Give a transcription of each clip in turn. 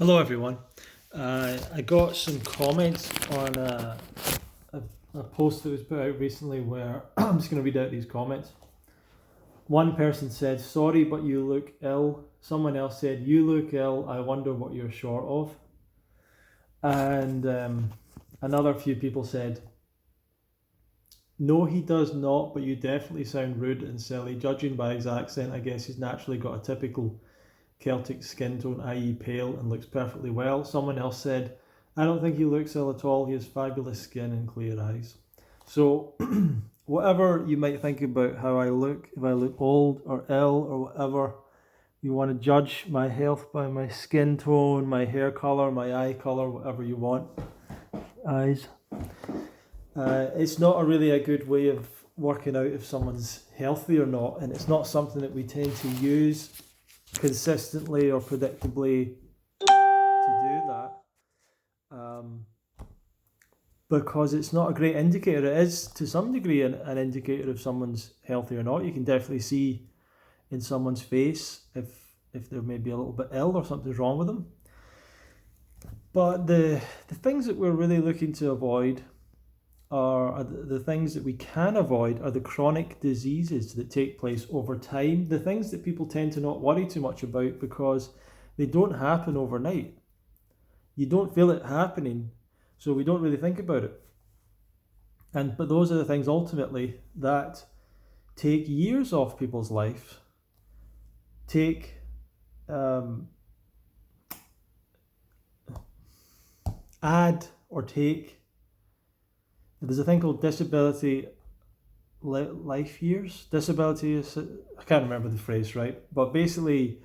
Hello, everyone. I got some comments on a, a post that was put out recently where I'm just going to read out these comments. One person said, "Sorry, but you look ill." Someone else said, "You look ill. I wonder what you're short of." And another few people said, "No, he does not, but you definitely sound rude and silly. Judging by his accent, I guess he's naturally got a typical Celtic skin tone, i.e. pale, and looks perfectly well." Someone else said, "I don't think he looks ill at all. He has fabulous skin and clear eyes." So, whatever you might think about how I look, if I look old or ill or whatever, you want to judge my health by my skin tone, my hair colour, my eye colour, whatever you want. Eyes. It's not really a good way of working out if someone's healthy or not, and it's not something that we tend to use consistently or predictably to do that, because it's not a great indicator. It is to some degree an indicator if someone's healthy or not. You can definitely see in someone's face if they're maybe a little bit ill or something's wrong with them. But the things that we're really looking to avoid are the things that we can avoid are the chronic diseases that take place over time, the things that people tend to not worry too much about because they don't happen overnight. You don't feel it happening, so we don't really think about it. But those are the things ultimately that take years off people's life, take add or take. There's a thing called disability life years. Disability is, I can't remember the phrase right, but basically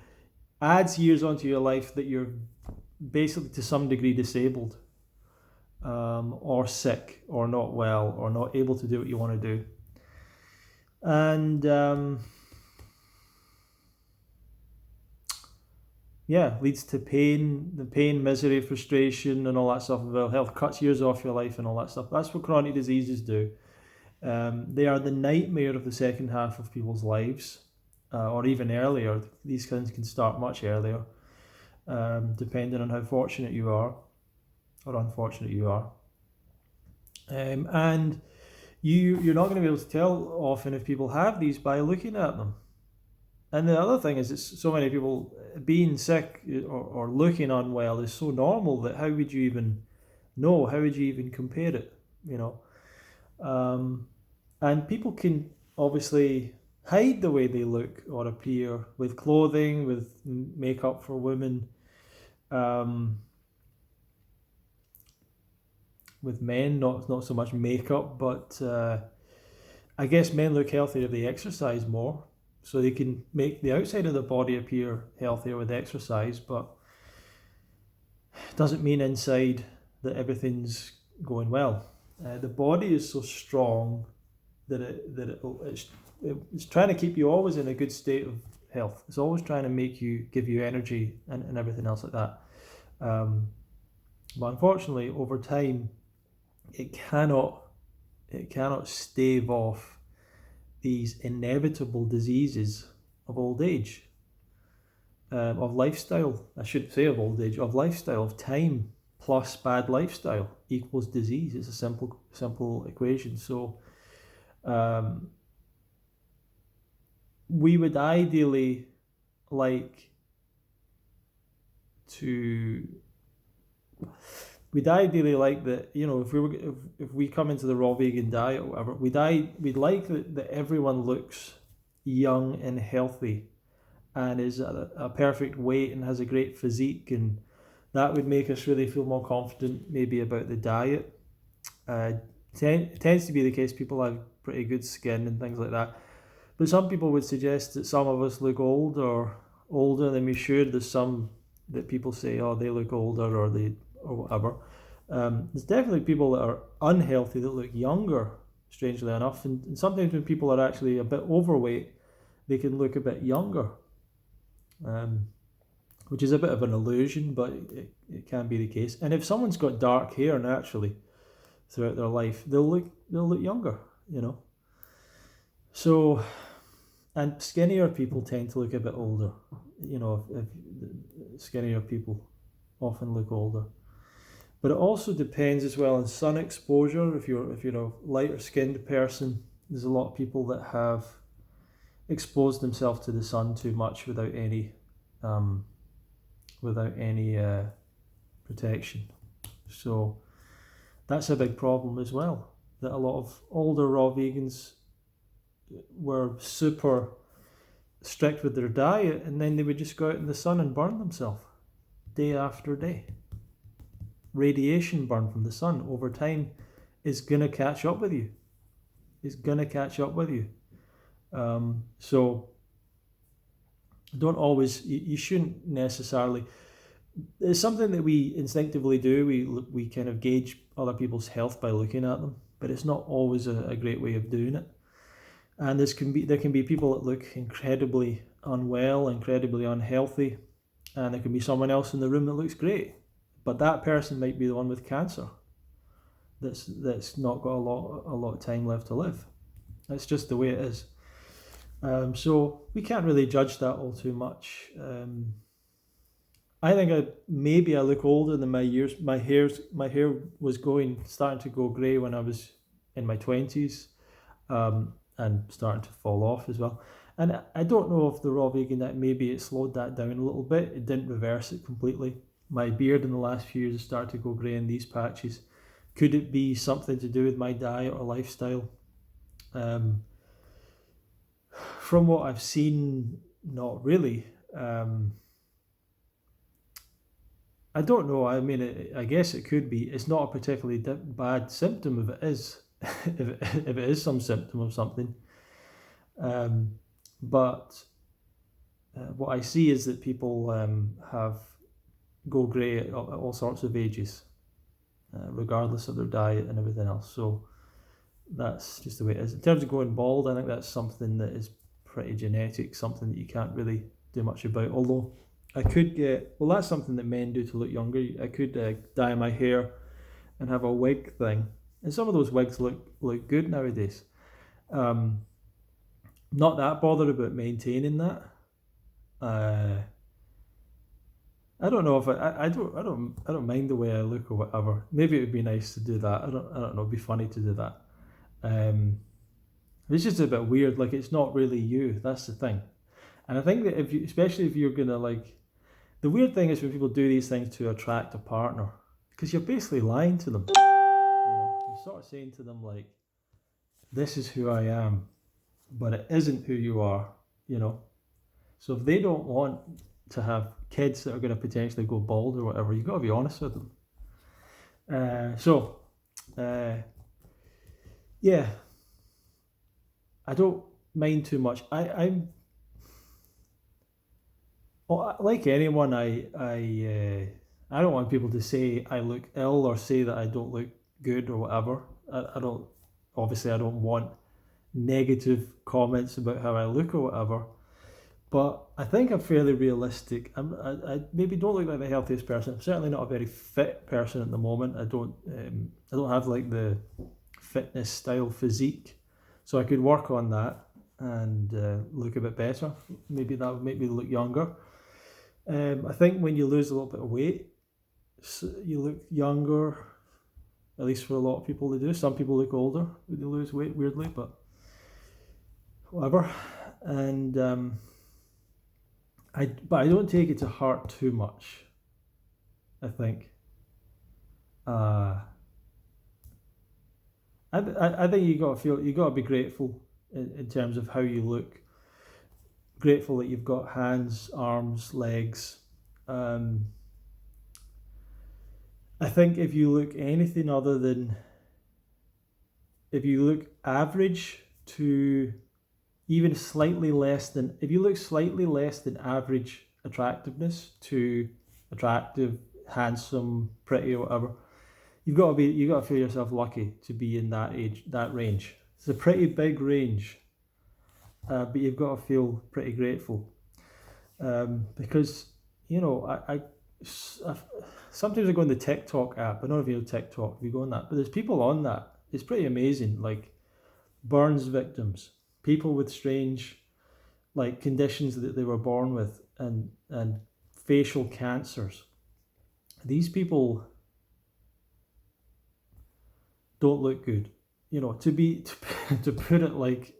adds years onto your life that you're basically to some degree disabled, or sick, or not well, or not able to do what you want to do. And leads to pain, misery, frustration, and all that stuff. Well, health cuts years off your life and all that stuff. That's what chronic diseases do. They are the nightmare of the second half of people's lives, or even earlier. These things can start much earlier, depending on how fortunate you are, or unfortunate you are. And you're not going to be able to tell often if people have these by looking at them. And the other thing is, it's so many people being sick or looking unwell is so normal that how would you even know? How would you even compare it? And people can obviously hide the way they look or appear with clothing, with makeup for women, with men, not so much makeup, but I guess men look healthier if they exercise more. So they can make the outside of the body appear healthier with exercise, but it doesn't mean inside that everything's going well. The body is so strong that it's trying to keep you always in a good state of health. It's always trying to give you energy and everything else like that. But unfortunately, over time, it cannot stave off these inevitable diseases of old age, of lifestyle. I shouldn't say of old age, of lifestyle, of time plus bad lifestyle equals disease. It's a simple equation. So we would ideally like that, if we come into the raw vegan diet or whatever, we'd like that everyone looks young and healthy and is at a perfect weight and has a great physique, and that would make us really feel more confident maybe about the diet. Tends to be the case. People have pretty good skin and things like that, but some people would suggest that some of us look older than we should. There's some that people say, oh, they look older or whatever. There's definitely people that are unhealthy that look younger, strangely enough, and sometimes when people are actually a bit overweight, they can look a bit younger, which is a bit of an illusion, but it can be the case. And if someone's got dark hair naturally throughout their life, they'll look younger, So, and skinnier people tend to look a bit older, if skinnier people. often look older. But it also depends as well on sun exposure. If you're a lighter skinned person, there's a lot of people that have exposed themselves to the sun too much without any protection. So that's a big problem as well. That a lot of older raw vegans were super strict with their diet, and then they would just go out in the sun and burn themselves day after day. Radiation burn from the sun over time is going to catch up with you. It's going to catch up with you. So don't always, you shouldn't necessarily, it's something that we instinctively do. We kind of gauge other people's health by looking at them, but it's not always a great way of doing it. And there can be people that look incredibly unwell, incredibly unhealthy, and there can be someone else in the room that looks great, but that person might be the one with cancer that's not got a lot of time left to live. That's just the way it is. So we can't really judge that all too much. I think maybe I look older than my years. My hair was starting to go grey when I was in my 20s, and starting to fall off as well. And I don't know if the raw vegan diet, maybe it slowed that down a little bit. It didn't reverse it completely. My beard in the last few years has started to go grey in these patches. Could it be something to do with my diet or lifestyle? From what I've seen, not really. I don't know. I mean, I guess it could be. It's not a particularly bad symptom if it is, if it is some symptom of something. But what I see is that people go grey at all sorts of ages, regardless of their diet and everything else. So that's just the way it is. In terms of going bald, I think that's something that is pretty genetic, something that you can't really do much about. Although I could that's something that men do to look younger. I could dye my hair and have a wig thing, and some of those wigs look good nowadays. Not that bothered about maintaining that. I don't know if I don't mind the way I look or whatever. Maybe it would be nice to do that. I don't know. It'd be funny to do that. It's just a bit weird. Like, it's not really you. That's the thing. And I think that especially if you're gonna, like, the weird thing is when people do these things to attract a partner, because you're basically lying to them. You're sort of saying to them, like, this is who I am, but it isn't who you are. So if they don't want to have kids that are going to potentially go bald or whatever, you've got to be honest with them. Yeah, I don't mind too much. I'm like anyone. I don't want people to say I look ill or say that I don't look good or whatever. I don't want negative comments about how I look or whatever. But I think I'm fairly realistic. I maybe don't look like the healthiest person. I'm certainly not a very fit person at the moment. I don't have like the fitness style physique, so I could work on that and look a bit better. Maybe that would make me look younger. I think when you lose a little bit of weight, you look younger. At least for a lot of people, they do. Some people look older when they lose weight, weirdly, but whatever. And but I don't take it to heart too much, I think. I think you got to be grateful in terms of how you look. Grateful that you've got hands, arms, legs. I think if you look anything other than, if you look average to even slightly less than, if you look slightly less than average attractiveness to attractive, handsome, pretty, or whatever, you got to feel yourself lucky to be in that range. It's a pretty big range, but you've got to feel pretty grateful, because I sometimes I go on the TikTok app. I don't know if you know TikTok. If you go on that, but there's people on that. It's pretty amazing, like burns victims, people with strange, like, conditions that they were born with, and facial cancers, these people don't look good. You know, to put it like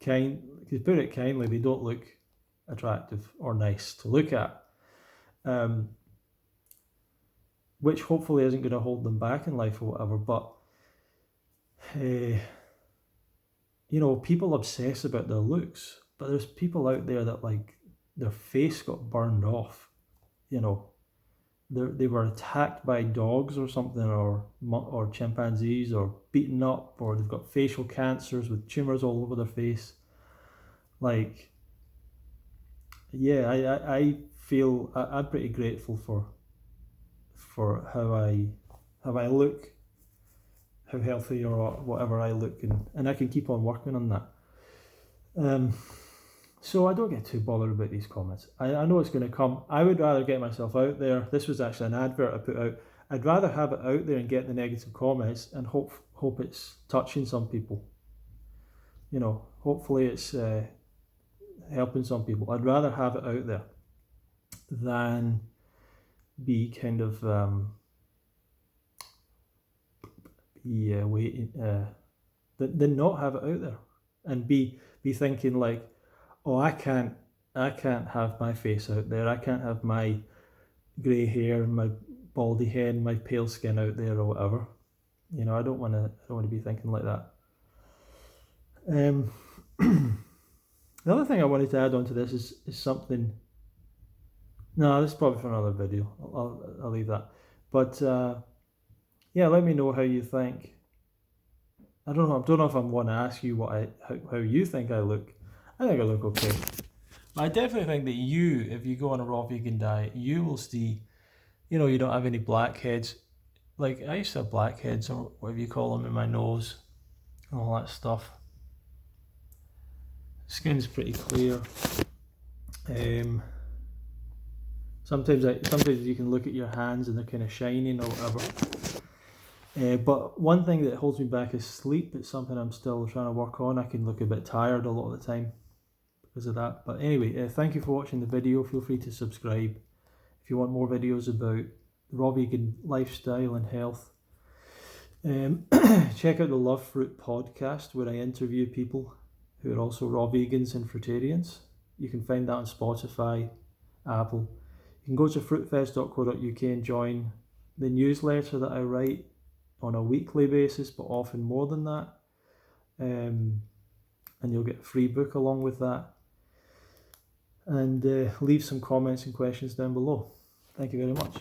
to put it kindly, they don't look attractive or nice to look at. Which hopefully isn't going to hold them back in life or whatever. But you know, people obsess about their looks, but there's people out there that like their face got burned off. You know, they were attacked by dogs or something, or chimpanzees, or beaten up, or they've got facial cancers with tumors all over their face. Like, yeah, I feel I'm pretty grateful for how I look, how healthy or whatever I look, and I can keep on working on that. So I don't get too bothered about these comments. I know it's going to come. I would rather get myself out there. This was actually an advert I put out. I'd rather have it out there and get the negative comments and hope it's touching some people. You know, hopefully it's helping some people. I'd rather have it out there than be kind of waiting, than not have it out there and be thinking like, oh, I can't have my face out there. I can't have my grey hair and my baldy head and my pale skin out there or whatever. You know, I don't want to be thinking like that. The other thing I wanted to add on to this is something. No, this is probably for another video. I'll leave that. But yeah, let me know how you think. I don't know if I want to ask you how you think I look. I think I look okay. I definitely think that if you go on a raw vegan diet, you will see, you know, you don't have any blackheads. Like, I used to have blackheads, or whatever you call them, in my nose and all that stuff. Skin's pretty clear. Sometimes you can look at your hands and they're kind of shining or whatever. But one thing that holds me back is sleep. It's something I'm still trying to work on. I can look a bit tired a lot of the time because of that. But anyway, thank you for watching the video. Feel free to subscribe if you want more videos about the raw vegan lifestyle and health. Check out the Love Fruit podcast, where I interview people who are also raw vegans and fruitarians. You can find that on Spotify, Apple. You can go to fruitfest.co.uk and join the newsletter that I write on a weekly basis, but often more than that. And you'll get a free book along with that. And leave some comments and questions down below. Thank you very much.